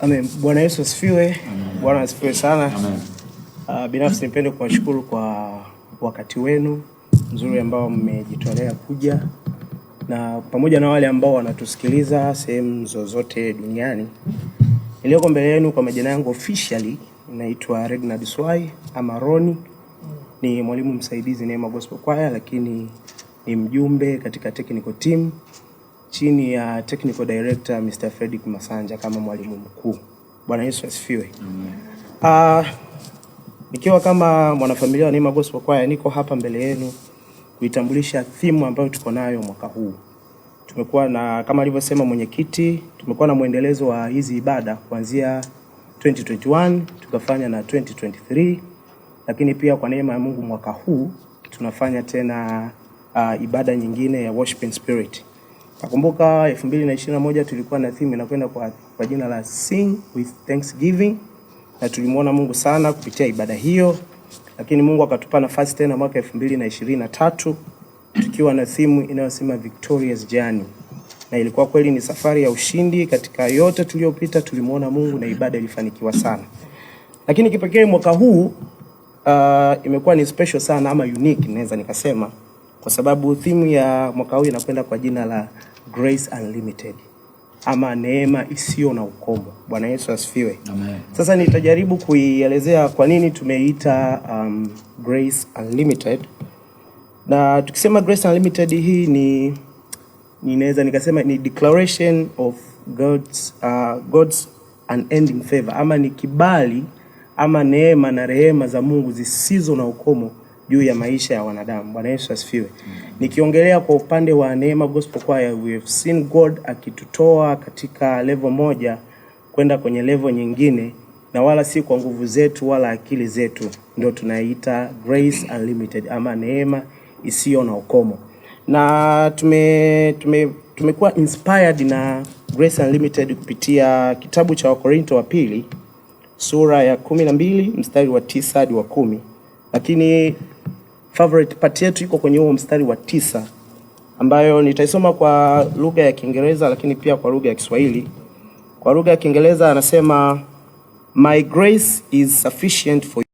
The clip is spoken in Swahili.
Amen. Bwana Yesu asifiwe. Bwana asifiwe sana. Amen. Binafsi nipende kuwashukuru kwa wakati wenu mzuri ambao mmejitolea kuja, na pamoja na wale ambao wanatusikiliza sehemu zozote duniani. Nilioko mbele yenu kwa majina yangu officially naitwa Regnard Swai ama Roni. Ni mwalimu msaidizi Neema Gospel Choir, lakini ni mjumbe katika technical team chini ya technical director Mr. Fredrick Masanja kama mwalimu mkuu. Bwana Yesu asifiwe. Nikiwa kama mwanafamilia wa Neema Gospel Choir, niko hapa mbele yenu kuitambulisha theme ambayo tuko nayo mwaka huu. Tumekuwa na, kama alivyosema mwenyekiti, tumekuwa na muendelezo wa hizi ibada kuanzia 2021 tukafanya na 2023, lakini pia kwa neema ya Mungu mwaka huu tunafanya tena ibada nyingine ya worship in spirit. Nakumbuka 2021 tulikuwa na theme inakwenda kwa jina la Sing with Thanksgiving, na tulimuona Mungu sana kupitia ibada hiyo. Lakini Mungu akatupa nafasi tena mwaka 2023 tukiwa na theme inayosema Victorious Journey, na ilikuwa kweli ni safari ya ushindi. Katika yote tuliyopita tulimuona Mungu na ibada ilifanikiwa sana. Lakini kipekee mwaka huu imekuwa ni special sana ama unique naweza nikasema, kwa sababu theme ya mwaka huu inakwenda kwa jina la Grace Unlimited ama neema isiyo na ukomo. Bwana Yesu asifiwe. Amen. Sasa nitajaribu kuielezea kwa nini tumeita Grace Unlimited. Na tukisema Grace Unlimited, hii ninaweza nikasema ni declaration of God's unending favor, ama ni kibali ama neema na rehema za Mungu zisizo na ukomo juu ya maisha ya wanadamu. Bwana Yesu asifiwe. Nikiongelea kwa upande wa Neema Gospel Choir, we have seen God akitutoa katika level moja kwenda kwenye level nyingine, na wala si kwa nguvu zetu wala akili zetu. Ndio tunaita Grace Unlimited ama neema isiyo na ukomo. Na tumekuwa inspired na Grace Unlimited kupitia kitabu cha Wakorintho wa pili sura ya 12 mstari wa 9 hadi wa 10. Lakini favorite part yetu iko kwenye huo mstari wa 9, ambayo nitaisoma kwa lugha ya Kiingereza lakini pia kwa lugha ya Kiswahili. Kwa lugha ya Kiingereza anasema, My grace is sufficient for you.